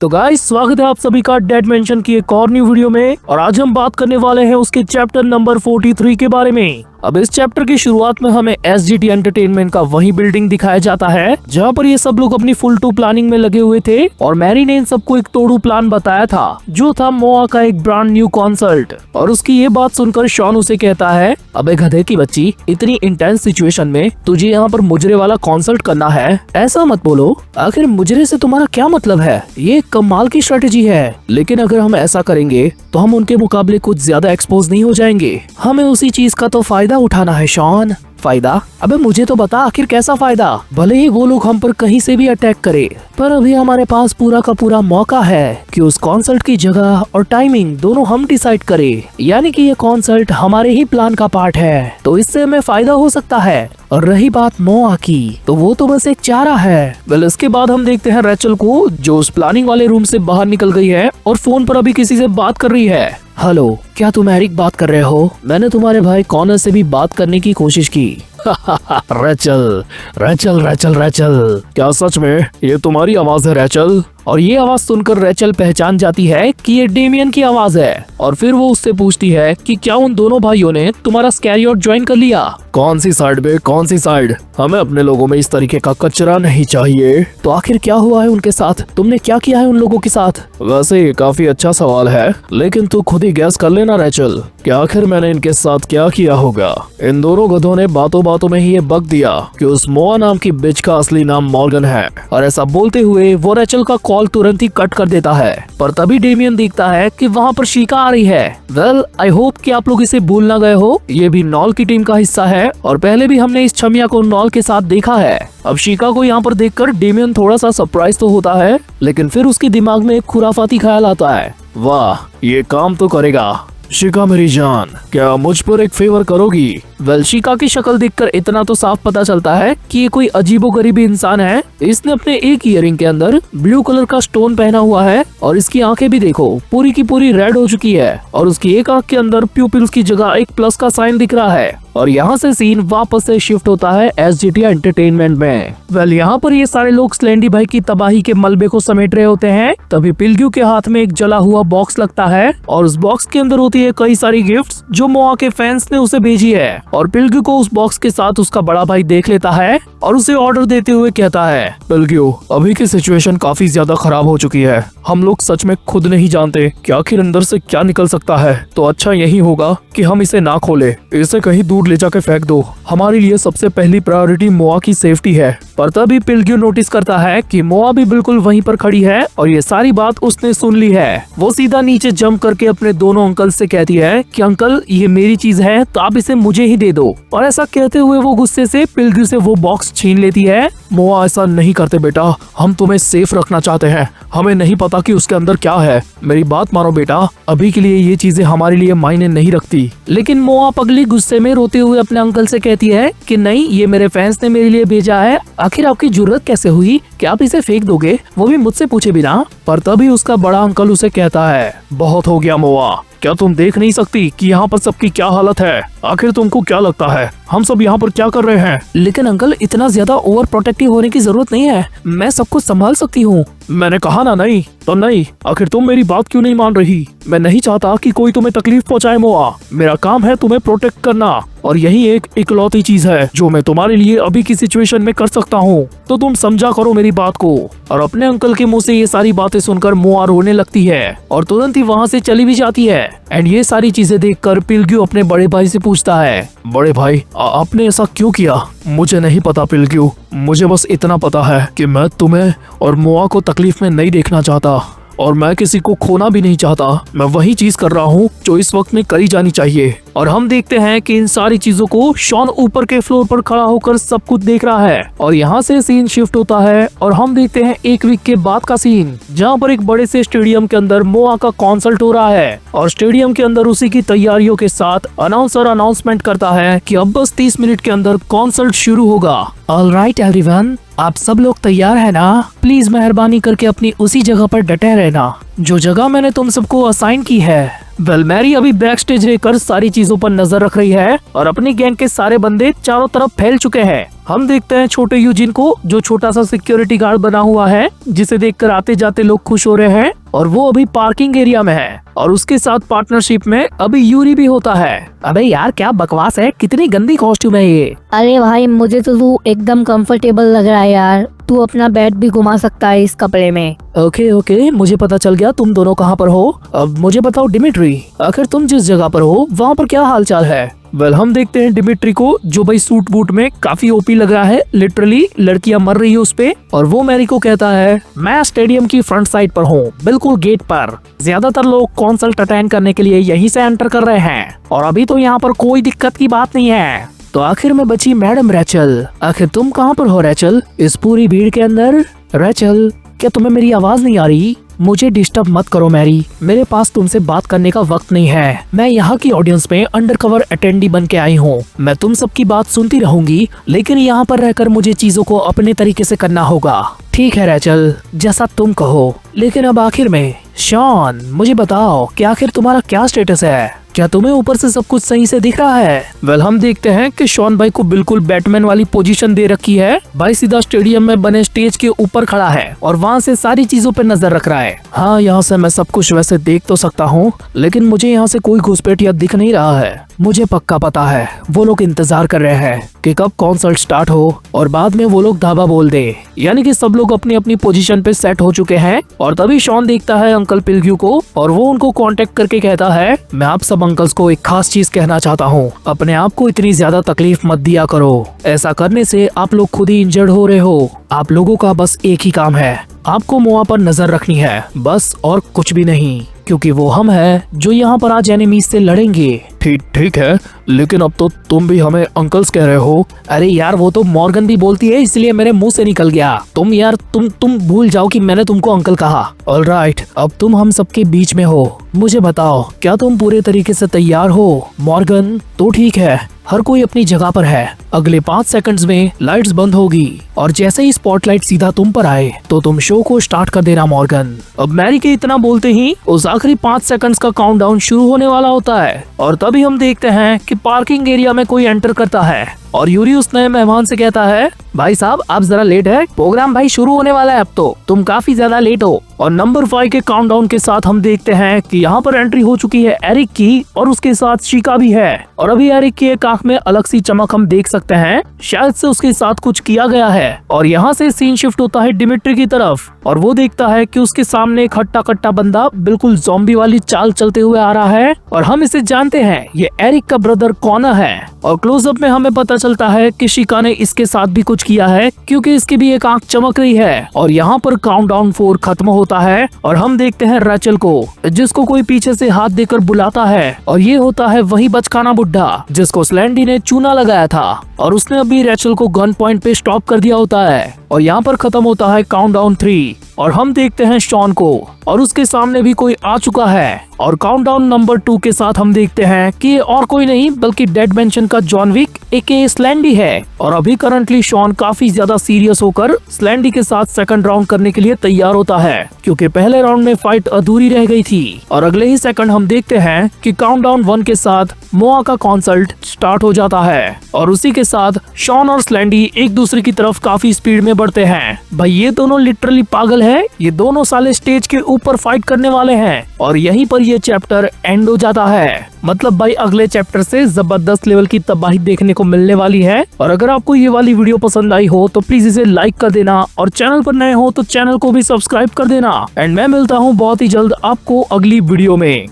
तो गाइस स्वागत है आप सभी का डेड मेंशन की एक और न्यू वीडियो में। और आज हम बात करने वाले हैं उसके चैप्टर नंबर 43 के बारे में। अब इस चैप्टर की शुरुआत में हमें SGT एंटरटेनमेंट का वही बिल्डिंग दिखाया जाता है जहां पर ये सब लोग अपनी फुल टू प्लानिंग में लगे हुए थे और मैरी ने इन सबको एक तोड़ू प्लान बताया था जो था मोआ का एक ब्रांड न्यू कॉन्सर्ट। और उसकी ये बात सुनकर शॉन उसे कहता है, अबे गधे की बच्ची, इतनी इंटेंस सिचुएशन में तुझे यहाँ पर मुजरे वाला कॉन्सर्ट करना है? ऐसा मत बोलो, आखिर मुजरे से तुम्हारा क्या मतलब है? ये कमाल की स्ट्रेटेजी है, लेकिन अगर हम ऐसा करेंगे तो हम उनके मुकाबले कुछ ज्यादा एक्सपोज नहीं हो जाएंगे। हमें उसी चीज का तो फायदा उठाना है शॉन। फायदा? अबे मुझे तो बता आखिर कैसा फायदा? भले ही वो लोग हम पर कहीं से भी अटैक करे, पर अभी हमारे पास पूरा का पूरा मौका है कि उस कॉन्सर्ट की जगह और टाइमिंग दोनों हम डिसाइड करें। यानी कि ये कॉन्सर्ट हमारे ही प्लान का पार्ट है, तो इससे हमें फायदा हो सकता है। और रही बात मोआ की, तो वो तो बस एक चारा है। वेल इसके बाद हम देखते हैं रैचल को जो उस प्लानिंग वाले रूम से बाहर निकल गई है और फोन पर अभी किसी से बात कर रही है। हेलो, क्या तुम एरिक बात कर रहे हो? मैंने तुम्हारे भाई कॉनर से भी बात करने की कोशिश की। रैचल रैचल रैचल रैचल, क्या सच में ये तुम्हारी आवाज है रैचल? और ये आवाज सुनकर रैचल पहचान जाती है कि ये डेमियन की आवाज है। और फिर वो उससे पूछती है कि क्या उन दोनों भाइयों ने तुम्हारा स्कैरियोट ज्वाइन कर लिया? कौन सी साइड बे, कौन सी साइड? हमें अपने लोगों में इस तरीके का कचरा नहीं चाहिए। तो आखिर क्या हुआ है उनके साथ? तुमने क्या किया है उन लोगों के साथ? वैसे ये काफी अच्छा सवाल है, लेकिन तू खुद ही गैस कर लेना रैचल कि आखिर मैंने इनके साथ क्या किया होगा। इन दोनों गधों ने बातों बातों में ही ये बक दिया कि उस मोआ नाम की बिच का असली नाम मॉर्गन है। और ऐसा बोलते हुए वो रैचल का कॉल तुरंत ही कट कर देता है। पर तभी डेमियन दिखता है कि वहाँ पर शिका आ रही है। वेल आई होप कि आप लोग इसे भूल ना गए हो, ये भी नॉल की टीम का हिस्सा है और पहले भी हमने इस छमिया को नॉल के साथ देखा है। अब शिका को यहाँ पर देखकर डेमियन थोड़ा सा सरप्राइज तो होता है, लेकिन फिर उसके दिमाग में एक खुराफाती ख्याल आता है। वाह, ये काम तो करेगा। शिका मेरी जान, क्या मुझ पर एक फेवर करोगी? वेल शिका की शक्ल देखकर इतना तो साफ पता चलता है कि ये कोई अजीबोगरीबी इंसान है। इसने अपने एक ईयरिंग के अंदर ब्लू कलर का स्टोन पहना हुआ है और इसकी आंखें भी देखो पूरी की पूरी रेड हो चुकी है और उसकी एक आंख के अंदर प्यूपिल्स की जगह एक प्लस का साइन दिख रहा है। और यहाँ से सीन वापस से शिफ्ट होता है SGT एंटरटेनमेंट में। वेल यहाँ पर ये सारे लोग स्लेंडी भाई की तबाही के मलबे को समेट रहे होते हैं। तभी पिल्ग्यू के हाथ में एक जला हुआ बॉक्स लगता है और उस बॉक्स के अंदर होती है कई सारी गिफ्ट्स जो मोआ के फैंस ने उसे भेजी है। और पिल्ग्यू को उस बॉक्स के साथ उसका बड़ा भाई देख लेता है और उसे ऑर्डर देते हुए कहता है, पिल्ग्यू अभी की सिचुएशन काफी ज्यादा खराब हो चुकी है। हम लोग सच में खुद नहीं जानते कि आखिर अंदर से क्या निकल सकता है, तो अच्छा यही होगा कि हम इसे ना खोले, इसे कहीं दूर ले जाकर फेंक दो। हमारे लिए सबसे पहली प्रायोरिटी मोआ की सेफ्टी है। पर तभी पिल्ग्यू नोटिस करता है कि मोआ भी बिल्कुल वहीं पर खड़ी है और ये सारी बात उसने सुन ली है। वो सीधा नीचे जंप करके अपने दोनों अंकल से कहती है कि अंकल ये मेरी चीज है तो आप इसे मुझे ही दे दो। और ऐसा कहते हुए वो गुस्से से पिल्ग्यू से वो बॉक्स छीन लेती है। मोआ ऐसा नहीं करते बेटा, हम तुम्हें सेफ रखना चाहते हैं, हमें नहीं पता कि उसके अंदर क्या है। मेरी बात मानो बेटा, अभी के लिए ये चीजें हमारे लिए मायने नहीं रखती। लेकिन मोआ पगली गुस्से में रोते हुए अपने अंकल से कहती है कि नहीं, ये मेरे फैंस ने मेरे लिए भेजा है, आखिर आपकी जरूरत कैसे हुई कि आप इसे फेंक दोगे, वो भी मुझसे पूछे बिना। पर तभी उसका बड़ा अंकल उसे कहता है, बहुत हो गया मोआ, क्या तुम देख नहीं सकती कि यहाँ पर सबकी क्या हालत है? आखिर तुमको क्या लगता है हम सब यहाँ पर क्या कर रहे हैं? लेकिन अंकल इतना ज्यादा ओवर प्रोटेक्टिव होने की जरूरत नहीं है, मैं सब कुछ संभाल सकती हूँ। मैंने कहा ना नहीं तो नहीं, आखिर तुम मेरी बात क्यों नहीं मान रही? मैं नहीं चाहता कि कोई तुम्हें तकलीफ पहुँचाए मोआ, मेरा काम है तुम्हें प्रोटेक्ट करना और यही एक इकलौती चीज है जो मैं तुम्हारे लिए अभी की सिचुएशन में कर सकता हूँ। तो तुम समझा करो मेरी बात को। और अपने अंकल के मुंह से ये सारी बातें सुनकर मोआ रोने लगती है और तुरंत ही वहाँ से चली भी जाती है। एंड ये सारी चीजें देखकर पिल्ग्यू अपने बड़े भाई से पूछता है, बड़े भाई आपने ऐसा क्यों किया? मुझे नहीं पता पिल्ग्यू, मुझे बस इतना पता है कि मैं तुम्हें और मोआ को तकलीफ में नहीं देखना चाहता और मैं किसी को खोना भी नहीं चाहता। मैं वही चीज कर रहा हूँ जो इस वक्त में करी जानी चाहिए। और हम देखते हैं कि इन सारी चीजों को शॉन ऊपर के फ्लोर पर खड़ा होकर सब कुछ देख रहा है। और यहाँ से सीन शिफ्ट होता है और हम देखते हैं एक वीक के बाद का सीन, जहाँ पर एक बड़े से स्टेडियम के अंदर मोआ का कॉन्सर्ट हो रहा है और स्टेडियम के अंदर उसी की तैयारियों के साथ अनाउंसर अनाउंसमेंट करता है कि अब बस 30 मिनट के अंदर कॉन्सर्ट शुरू होगा। ऑलराइट एवरीवन, आप सब लोग तैयार है ना? प्लीज मेहरबानी करके अपनी उसी जगह पर डटे रहना जो जगह मैंने तुम सबको असाइन की है। वेल मैरी अभी बैक स्टेज रहकर सारी चीजों पर नजर रख रही है और अपनी गैंग के सारे बंदे चारों तरफ फैल चुके हैं। हम देखते हैं छोटे यूजिन को, जो छोटा सा सिक्योरिटी गार्ड बना हुआ है, जिसे देखकर आते जाते लोग खुश हो रहे हैं और वो अभी पार्किंग एरिया में है और उसके साथ पार्टनरशिप में अभी यूरी भी होता है। अबे यार क्या बकवास है, कितनी गंदी कॉस्ट्यूम है ये। अरे भाई मुझे तो तू एकदम कंफर्टेबल लग रहा है यार, तू अपना बेड भी घुमा सकता है इस कपड़े में। ओके, मुझे पता चल गया तुम दोनों कहाँ पर हो। अब मुझे बताओ डिमिट्री, आखिर तुम जिस जगह पर हो वहाँ पर क्या हालचाल है। वेल हम देखते हैं डिमिट्री को, जो भाई सूट बूट में काफी ओपी लग रहा है। लिटरली लड़कियां मर रही है उस पे और वो मैरी को कहता है मैं स्टेडियम की फ्रंट साइड पर हूँ, बिल्कुल गेट पर। ज्यादातर लोग कॉन्सर्ट अटेंड करने के लिए यहीं से एंटर कर रहे हैं और अभी तो यहाँ पर कोई दिक्कत की बात नहीं है। तो आखिर में बची मैडम रैचल। आखिर तुम कहाँ पर हो रैचल, इस पूरी भीड़ के अंदर। रैचल क्या तुम्हें मेरी आवाज नहीं आ रही? मुझे डिस्टर्ब मत करो मैरी, मेरे पास तुमसे बात करने का वक्त नहीं है। मैं यहाँ की ऑडियंस में अंडरकवर अटेंडी बन के आई हूँ। मैं तुम सबकी बात सुनती रहूंगी, लेकिन यहाँ पर रहकर मुझे चीजों को अपने तरीके से करना होगा। ठीक है रैचल, जैसा तुम कहो। लेकिन अब आखिर में शॉन, मुझे बताओ कि आखिर तुम्हारा क्या स्टेटस है? क्या तुम्हें ऊपर से सब कुछ सही से दिख रहा है? वेल हम देखते हैं कि शॉन भाई को बिल्कुल बैटमैन वाली पोजीशन दे रखी है। भाई सीधा स्टेडियम में बने स्टेज के ऊपर खड़ा है और वहाँ से सारी चीजों पे नजर रख रहा है। हाँ, यहाँ से मैं सब कुछ वैसे देख तो सकता हूँ, लेकिन मुझे यहाँ से कोई घुसपैठिया दिख नहीं रहा है। मुझे पक्का पता है वो लोग इंतजार कर रहे हैं कि कब कॉन्सर्ट स्टार्ट हो और बाद में वो लोग धाबा बोल दे। यानी कि सब लोग अपनी अपनी पोजीशन पे सेट हो चुके हैं और तभी शॉन देखता है अंकल पिलग्यू को और वो उनको कांटेक्ट करके कहता है मैं आप सब अंकल्स को एक खास चीज कहना चाहता हूँ, अपने आप को इतनी ज्यादा तकलीफ मत दिया करो। ऐसा करने से आप लोग खुद ही इंजर्ड हो रहे हो। आप लोगों का बस एक ही काम है, आपको मोआ पर नजर रखनी है बस, और कुछ भी नहीं, क्योंकि वो हम है जो यहाँ पर आज एनिमीज से लड़ेंगे। ठीक है, लेकिन अब तो तुम भी हमें अंकल्स कह रहे हो। अरे यार वो तो मॉर्गन भी बोलती है, इसलिए मेरे मुंह से निकल गया। तुम यार तुम भूल जाओ कि मैंने तुमको अंकल कहा। ऑलराइट, अब तुम हम सबके बीच में हो। मुझे बताओ क्या तुम पूरे तरीके से तैयार हो? मॉर्गन तो ठीक है, हर कोई अपनी जगह पर है। अगले 5 सेकंड्स में लाइट्स बंद होगी और जैसे ही स्पॉटलाइट सीधा तुम पर आए तो तुम शो को स्टार्ट कर देना मॉर्गन। अब मैरी के इतना बोलते ही उस आखिरी 5 सेकंड्स का काउंटडाउन शुरू होने वाला होता है और तभी हम देखते हैं कि पार्किंग एरिया में कोई एंटर करता है और यूरी उस नए मेहमान से कहता है भाई साहब आप जरा लेट है, प्रोग्राम भाई शुरू होने वाला है, अब तो तुम काफी ज्यादा लेट हो। और नंबर 5 के काउंटडाउन के साथ हम देखते हैं कि यहाँ पर एंट्री हो चुकी है एरिक की और उसके साथ शिका भी है और अभी एरिक की एक आंख में अलग सी चमक हम देख सकते हैं, शायद से उसके साथ कुछ किया गया है। और यहाँ से सीन शिफ्ट होता है डिमिट्री की तरफ और वो देखता है कि उसके सामने एक हट्टा कट्टा बंदा बिल्कुल ज़ॉम्बी वाली चाल चलते हुए आ रहा है और हम इसे जानते हैं ये एरिक का ब्रदर कॉनर है। और क्लोजअप में हमें पता चलता है कि शिका ने इसके साथ भी कुछ किया है क्योंकि इसकी भी एक आंख चमक रही है। और यहाँ पर काउंटडाउन 4 खत्म होता है और हम देखते हैं रैचल को, जिसको कोई पीछे से हाथ देकर बुलाता है और ये होता है वही बचकाना बुड्ढा जिसको स्लैंडी ने चूना लगाया था और उसने अभी रैचल को गन पॉइंट पे स्टॉप कर दिया होता है। और यहाँ पर खत्म होता है काउंटडाउन 3 और हम देखते हैं शॉन को और उसके सामने भी कोई आ चुका है। और काउंटडाउन नंबर 2 के साथ हम देखते हैं कि ये और कोई नहीं बल्कि डेड मेंशन का जॉन विक एके स्लैंडी है। और अभी करंटली शॉन काफी ज्यादा सीरियस होकर स्लैंडी के साथ सेकंड राउंड करने के लिए तैयार होता है क्योंकि पहले राउंड में फाइट अधूरी रह गई थी। और अगले ही सेकंड हम देखते हैं कि काउंटडाउन 1 के साथ मोआ का कॉन्सर्ट स्टार्ट हो जाता है और उसी के साथ शॉन और स्लैंडी एक दूसरे की तरफ काफी स्पीड में बढ़ते हैं। भाई ये दोनों लिटरली पागल है, ये दोनों साले स्टेज के ऊपर फाइट करने वाले हैं और यहीं पर ये चैप्टर एंड हो जाता है। मतलब भाई अगले चैप्टर से जबरदस्त लेवल की तबाही देखने को मिलने वाली है। और अगर आपको ये वाली वीडियो पसंद आई हो तो प्लीज इसे लाइक कर देना और चैनल पर नए हो तो चैनल को भी सब्सक्राइब कर देना। एंड मैं मिलता हूँ बहुत ही जल्द आपको अगली वीडियो में।